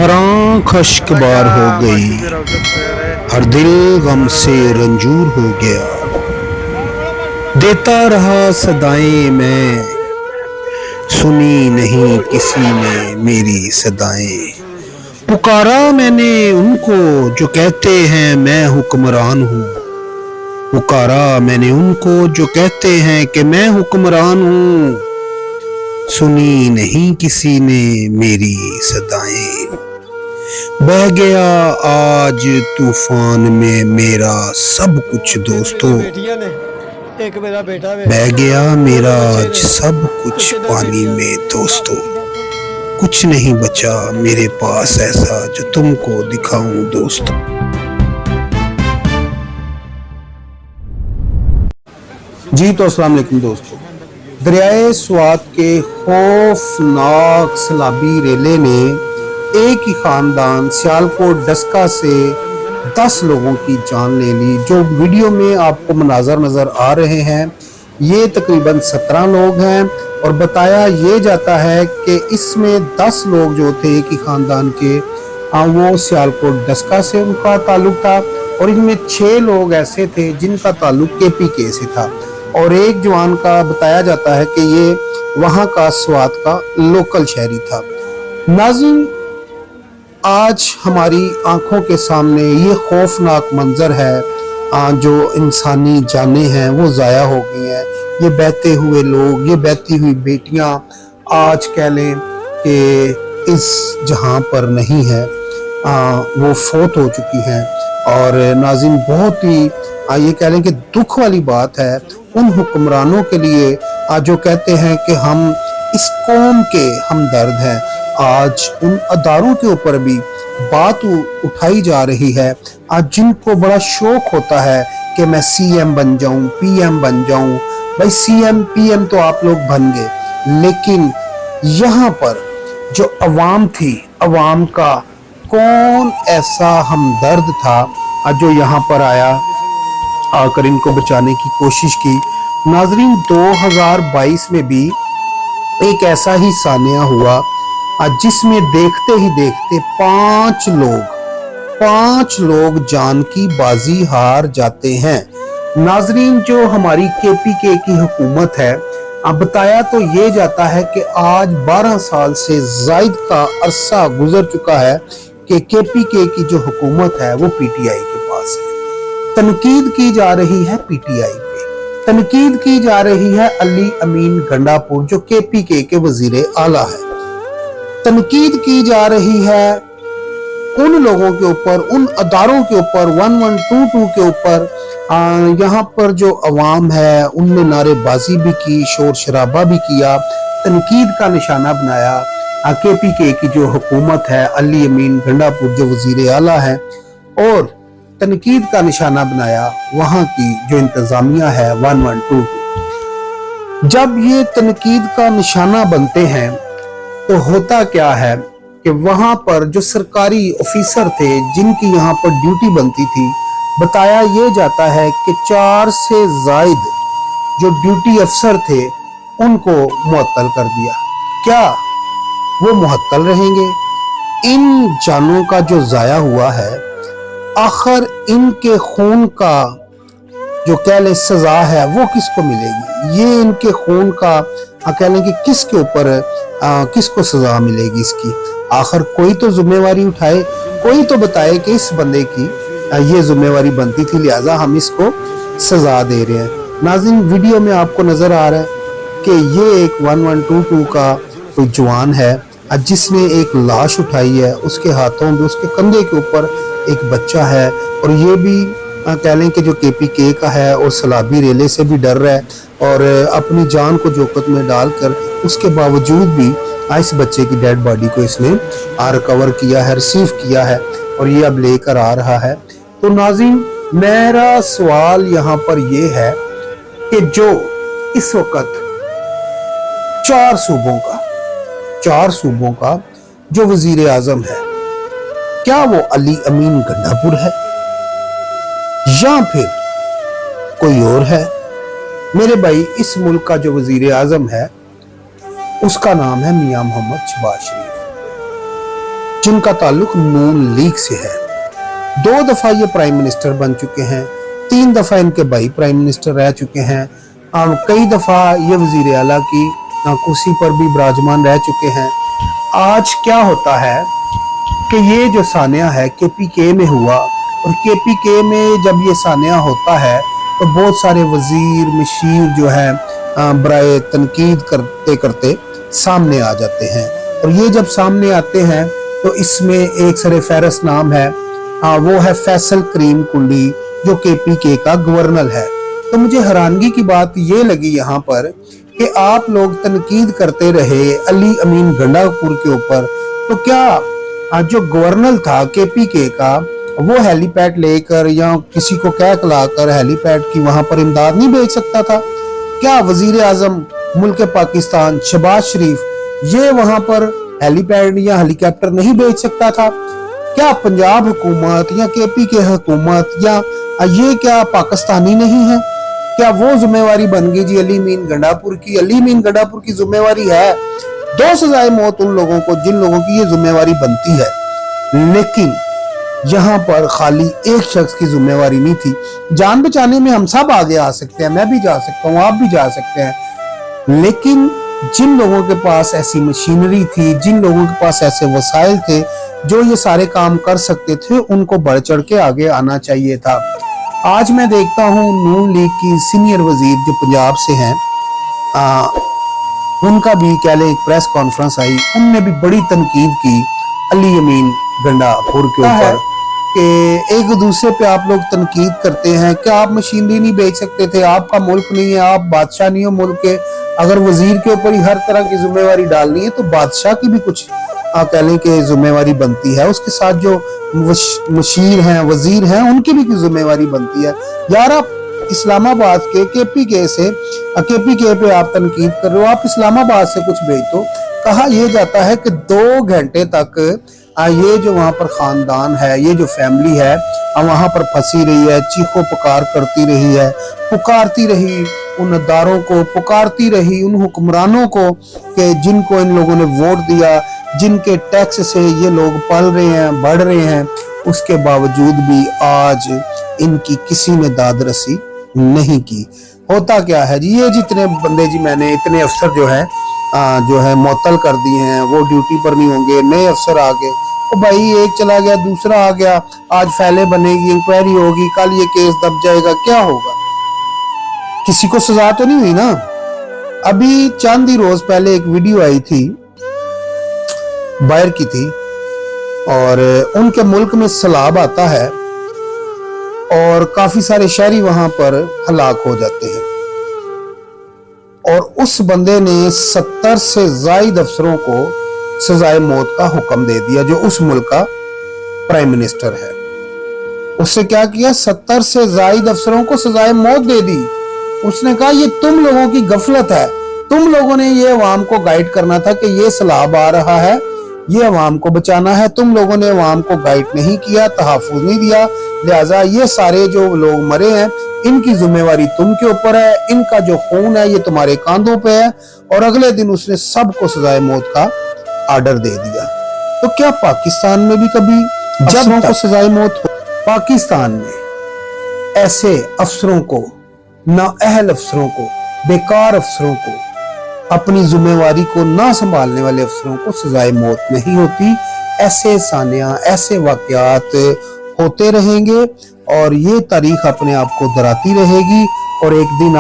हर आँख अश्कबार हो गई, हर दिल गम से रंजूर हो गया। देता रहा सदाएं मैं, सुनी नहीं किसी ने मेरी सदाएं। पुकारा मैंने उनको जो कहते हैं मैं हुक्मरान हूँ। पुकारा मैंने उनको जो कहते हैं कि मैं हुक्मरान हूँ। सुनी नहीं किसी ने मेरी सदाएं। बह गया आज तूफान में मेरा सब कुछ दोस्तों। बह गया मेरा आज सब कुछ पानी में दोस्तों। कुछ नहीं बचा मेरे पास ऐसा जो तुमको दिखाऊं दोस्तों। जी तो अस्सलाम वालेकुम दोस्तों। दरियाए स्वात के खौफनाक सैलाबी रेले ने एक ही खानदान सियालकोट डस्का से 10 लोगों की जान ले ली। जो वीडियो में आपको मनाजर नजर आ रहे हैं ये तकरीबन 17 लोग हैं और बताया ये जाता है कि इसमें 10 लोग जो थे एक ही खानदान के वो सियालकोट डस्का से उनका ताल्लुक था और इनमें 6 लोग ऐसे थे जिनका ताल्लुक KPK से था और एक जवान का बताया जाता है कि ये वहाँ का स्वात का लोकल शहरी था। नाज़रीन, आज हमारी आंखों के सामने ये खौफनाक मंजर है। जो इंसानी जानें हैं वो ज़ाया हो गई हैं। ये बहते हुए लोग, ये बहती हुई बेटियां आज कह लें कि इस जहां पर नहीं है, वो फौत हो चुकी हैं। और नाज़रीन, बहुत ही ये कह लें कि दुख वाली बात है उन हुक्मरानों के लिए जो कहते हैं कि हम इस कौम के हमदर्द हैं। आज उन अदारों के ऊपर भी बात उठाई जा रही है आज जिनको बड़ा शौक होता है कि मैं CM बन जाऊं, PM बन जाऊं। भाई CM PM तो आप लोग बन गए, लेकिन यहाँ पर जो अवाम थी, अवाम का कौन ऐसा हमदर्द था जो यहाँ पर आया, आकर इनको बचाने की कोशिश की। नाजरीन, 2022 में भी एक ऐसा ही सानिया हुआ जिसमें देखते ही देखते 5 लोग जान की बाजी हार जाते हैं। नाजरीन, जो हमारी KPK की हुकूमत है, अब बताया तो ये जाता है कि आज 12 साल से जायद का अरसा गुजर चुका है कि KPK की जो हुकूमत है वो PTI के पास है। तनकीद की जा रही है PTI पे, तनकीद की जा रही है अली अमीन गंडापुर जो KPK के वजीर आला है। तनकीद की जा रही है उन लोगों के ऊपर, उन अदारों के ऊपर, 1122 के ऊपर। यहाँ पर जो अवाम है उनने नारेबाजी भी की, शोर शराबा भी किया, तनकीद का निशाना बनाया KPK की जो हुकूमत है, अली अमीन गंडापुर जो वजीर आला है, और तनकीद का निशाना बनाया वहाँ की जो इंतजामिया है 1122। जब ये तनकीद का निशाना बनते हैं तो होता क्या है कि वहां पर जो सरकारी ऑफिसर थे जिनकी यहाँ पर ड्यूटी बनती थी, बताया ये जाता है कि 4 से जायद जो ड्यूटी अफसर थे उनको मुअत्तल कर दिया। क्या वो मुअत्तल रहेंगे? इन जानों का जो जाया हुआ है, आखिर इनके खून का जो कह ले सजा है वो किसको मिलेगी? ये इनके खून का कह लें कि किसके ऊपर किसको सजा मिलेगी इसकी? आखिर कोई तो जिम्मेवारी उठाए, कोई तो बताए कि इस बंदे की ये जिम्मेवारी बनती थी, लिहाजा हम इसको सजा दे रहे हैं। नाज़रीन, वीडियो में आपको नजर आ रहा है कि ये एक 1122 का कोई जवान है जिसने एक लाश उठाई है, उसके हाथों में, उसके कंधे के ऊपर एक बच्चा है और ये भी कह लें कि जो KPK का है और सैलाबी रेले से भी डर रहा है और अपनी जान को जोखिम में डालकर उसके बावजूद भी इस बच्चे की डेड बॉडी को इसने रिकवर किया है, रिसीव किया है और ये अब लेकर आ रहा है। तो नाज़रीन, मेरा सवाल यहाँ पर ये है कि जो इस वक्त 4 सूबों का जो वजीर आजम है, क्या वो अली अमीन गंडापुर है या फिर कोई और है? मेरे भाई, इस मुल्क का जो वजीर आजम है उसका नाम है मियां मोहम्मद शहबाज शरीफ। जिनका ताल्लुक नून लीग से है। 2 दफा ये प्राइम मिनिस्टर बन चुके हैं, 3 दफा इनके भाई प्राइम मिनिस्टर रह चुके हैं, कई दफा ये वजीर आला की कुर्सी पर भी विराजमान रह चुके हैं। आज क्या होता है कि ये जो सानिया है KPK में हुआ, और KPK में जब ये सानिया होता है तो बहुत सारे वजीर मशीर जो है बराए तनकीद करते करते सामने आ जाते हैं। और ये जब सामने आते हैं तो इसमें एक सरे फहरस्त नाम है, वो है फैसल करीम कुंडी जो KPK का गवर्नर है। तो मुझे हैरानगी की बात ये लगी यहाँ पर कि आप लोग तनकीद करते रहे अली अमीन गंडापुर के ऊपर, तो क्या जो गवर्नर था KPK का वो हेलीपैड लेकर या किसी को कह कलाकर हेलीपैड की वहां पर इमदाद नहीं भेज सकता था? क्या वजीर आजम मुल्क पाकिस्तान शहबाज शरीफ ये वहां पर हेलीपैड या हेलीकॉप्टर नहीं भेज सकता था? क्या पंजाब हुकूमत या KPK हुकूमत या ये क्या पाकिस्तानी नहीं है? क्या वो जिम्मेवारी बन गई जी अली मीन गंडापुर की? अली मीन गंडापुर की जिम्मेवारी है 2 सजाए मौत उन लोगों को जिन लोगों की ये जिम्मेवारी बनती है, लेकिन यहाँ पर खाली एक शख्स की जिम्मेवारी नहीं थी। जान बचाने में हम सब आगे आ सकते हैं, मैं भी जा सकता हूँ, आप भी जा सकते हैं, लेकिन जिन लोगों के पास ऐसी मशीनरी थी, जिन लोगों के पास ऐसे वसाइल थे जो ये सारे काम कर सकते थे, उनको बढ़ चढ़ के आगे आना चाहिए था। आज मैं देखता हूँ नून लीग की सीनियर वजीर जो पंजाब से हैं, उनका भी कह लें एक प्रेस कॉन्फ्रेंस आई, उनने भी बड़ी तनकीद की अली अमीन गंडापुर के ऊपर कि एक दूसरे पे आप लोग तनकीद करते हैं, क्या आप मशीनरी नहीं बेच सकते थे? आपका मुल्क नहीं है, आप बादशाह नहीं हो मुल्क के। अगर वजीर के ऊपर ही हर तरह की जिम्मेवारी डालनी है तो बादशाह की भी कुछ कह लें कि जिम्मेवारी बनती है, उसके साथ जो मशीर हैं वजीर हैं उनकी भी जिम्मेवारी बनती है। यार आप इस्लामाबाद के KPK पे आप तनकीद कर रहे हो, आप इस्लामाबाद से कुछ भेज दो। कहा यह जाता है कि 2 घंटे तक ये जो वहां पर खानदान है, ये जो फैमिली है वहां पर फंसी रही है, चीखो पुकार करती रही है, पुकारती रही उन अदारों को, पुकारती रही उन हुक्मरानों को कि जिनको इन लोगों ने वोट दिया, जिनके टैक्स से ये लोग पल रहे हैं, बढ़ रहे हैं, उसके बावजूद भी आज इनकी किसी ने दाद रसी नहीं की। होता क्या है जी, ये जितने बंदे जी मैंने इतने अफसर जो है मुअत्तल कर दिए हैं, वो ड्यूटी पर नहीं होंगे, नए अफसर आ गए, तो भाई एक चला गया दूसरा आ गया, आज फैले बनेगी, इंक्वायरी होगी, कल ये केस दब जाएगा, क्या होगा? किसी को सजा तो नहीं हुई ना। अभी चंद ही रोज पहले एक वीडियो आई थी, बाहर की थी, और उनके मुल्क में सैलाब आता है और काफी सारे शहरी वहां पर हलाक हो जाते हैं, और उस बंदे ने 70 से जायद अफसरों को सजाए मौत का हुक्म दे दिया, जो उस मुल्क का प्राइम मिनिस्टर है। उससे क्या किया, 70 से जायद अफसरों को सजाए मौत दे दी। उसने कहा ये तुम लोगों की गफलत है, तुम लोगों ने ये अवाम को गाइड करना था कि ये सैलाब आ रहा है, ये अवाम को बचाना है, तुम लोगों ने अवाम को गाइड नहीं किया, तहफ़्फ़ुज़ नहीं दिया, लिहाजा ये सारे जो लोग मरे हैं इनकी जिम्मेवारी तुम के ऊपर है, इनका जो खून है ये तुम्हारे कांधों पे है। और अगले दिन उसने सबको सजाए मौत का आर्डर दे दिया। तो क्या पाकिस्तान में भी कभी अफसरों को सजाए मौत हो? पाकिस्तान में ऐसे अफसरों को, नाअहल अफसरों को, बेकार अफसरों को, अपनी जिम्मेवारी को ना संभालने वाले अफसरों को सजाए मौत नहीं होती। ऐसे सानिया, ऐसे वाकयात होते रहेंगे और ये तारीख अपने आप को डराती रहेगी। और एक दिन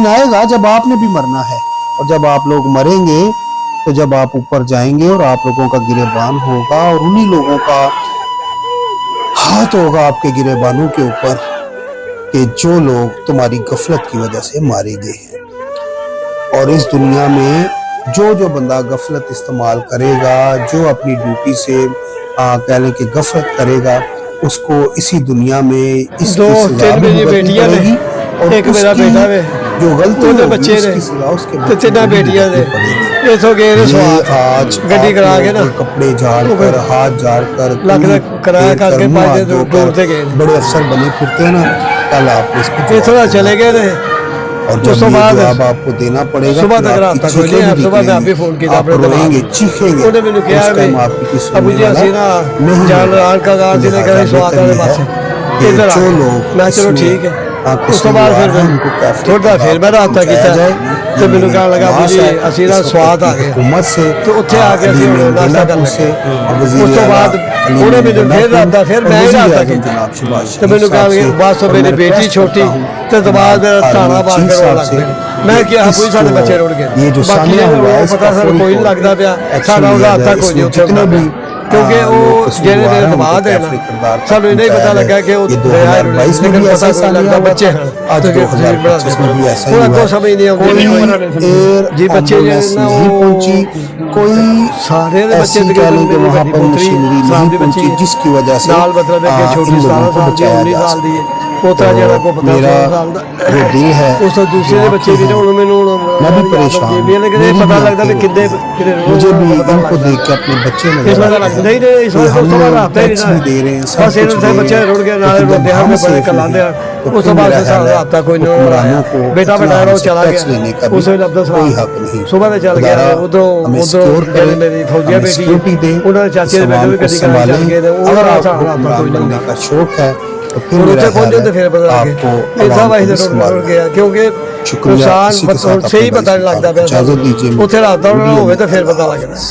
आएगा जब आपने भी मरना है, और जब आप लोग मरेंगे तो जब आप ऊपर जाएंगे और आप लोगों का गिरेबान होगा और उन्हीं लोगों का हाथ होगा आपके गिरेबानों के ऊपर कि जो लोग तुम्हारी गफलत की वजह से मारे गए हैं। और इस दुनिया में जो बंदा गफलत इस्तेमाल करेगा, जो अपनी ड्यूटी से कह लें कि गफलत करेगा, उसको इसी दुनिया में इसकी सजा भी पड़ेगी। और एक मेरा बेटा है जो गलती होगी बच्चे उसकी सजा उसके तो तीन बेटियां ने ये तो गए रे स्वाद आज गड्डी करा के ना कपड़े झाड़ कर, हाथ झाड़ कर, कराया करके दूर से गए, बड़े अफसर बने फिरते हैं ना। कल आपने इसको ये थोड़ा चले गए थे और उस जब ये बाद जवाब आपको देना पड़ेगा सुबह फिर तक आप रात तक चीखेंगे नहीं, भी सुबह कि मैं आप ही फोन किया आप अपने रोएंगे दिमाग। चीखेंगे उन्हें मैंने कहा उस टाइम भी, आपकी किसी अबू जी वाला ਅਸੀਂ ना नहीं जान है। आन का गार जी ने लिहाजा कहा स्वाद बेहतर वाले ये पास है कि इधर आ जो गए। लोग मैं चलो इसमें ठीक है। आपके उस तो बाद कसूरवार फिर हैं, उनको कैफे थोड़ा फिर मैं रात तक पहुंचाया जाए। तो ये मैंने मेरी कहने लगा अबू ख्वाहिश जी है। ਅਸੀਂ इस ना वक्त स्वाद की आ गए हुकूमत से तो ਉੱਥੇ आ के अली ਅਸੀਂ मीर नाश्ता कर गंडापुर से लगे। और ਉਸ वज़ीर ਤੋਂ आला ਬਾਅਦ अली ਉਹਨੇ मीर ਮੈਨੂੰ ਫਿਰ गंडापुर ਰਾਤ ਦਾ ਫਿਰ और ਮੈਂ ही वज़ीर रात आज़म तक जनाब शहबाज तो शरीफ मैंने साहब कहा से कि बस और मेरी मैं बेटी रिक्वेस्ट छोटी करता हूं तो जनाब बाद ताना आर्मी मार चीफ के रोन साहब लग से पे मैं क्या इस कोई साढ़े जो- बच्चे रुड़ गए ये जो बाकी सामया हुआ है पता इसका सर फौरी कोई तौर नहीं लगता पे पिया एक्शन साढ़ा लिया रात जाए। तक कोई नहीं इसमें उत्थे जितने भी क्योंकि लोग वो कसूरवार जेने हैं, मेरे उनको दबाद है कैफे किरदार तक सानू नहीं पहुंचाया पता लगा जाए। कि वो ये दया 2022 में लेकिन भी पता ऐसा कोई सालिया लगता हुआ बच्चे था, हैं आज तो 2025 में भी ऐसा ही वो हुआ अगो है। समझ नहीं कोई आती एयर जी बच्चे एम्बुलेंस जो ना नहीं वो पहुंची, कोई सारे दे बच्चे ऐसी कह लें कि वहाँ पर मशीनरी नहीं पहुंची जिसकी वजह से नाल मतलब है कि छोटी इन लोगों 17 को साल की बचाया 19 जा साल दी सके। पोता तो जरा को पता मेरा 16 साल दा जो दिल है ਉਸ ਤੋਂ ਦੂਸਰੇ ਦੇ ਬੱਚੇ ਵੀ ਨੇ ਹੁਣ ਮੈਨੂੰ मैं भी परेशान हूं। लेकिन मेरी पता भी लगता भी आंखें कितने रोती हैं। मुझे भी इनको देख के अपने बच्चे इस नजर बार आते लगता हैं नहीं इस बार कि तो हम बार आता ही टैक्स नहीं भी दे रहे हैं सब बस कुछ इन्होंने दे बच्चे रहे रुड़ गए हैं, नाले लेकिन रोते जब हैं हम बड़े सेफ कलांदे नहीं, हैं तो उस फिर तो बाद मेरा से ख्याल सारा है हफ्ता कोई हुक्मरानों को बेटा इतना बेटा वो हमसे चला टैक्स लेने का गया भी उस वेले अब्दुल कोई सलाम हक नहीं। सुबह में चल गया खुदारा उधरों हमें उधरों सिक्योर करे, मेरी फौजिया हमें बेटी सिक्योरिटी दे, उन्होंने चाचे इस के बेटे अवाम भी को कभी कभी संभालें। चल गए अगर वो आपको सारा हुक्मरान कोई बनने नहीं का शौक है तो फिर और मेरा उसे ख्याल पहुंचे तो फिर है पता आपको ऐसा अवाम भाई को भी से संभालना रुड़ गया क्योंकि शुक्रिया। नुकसान इसी के साथ सही अपने पता नहीं भाई लगता इजाजत दीजिए। उत्थे रात का वीडियो होवे में तो फिर पता अल्लाह लगना। हाफ़िज़।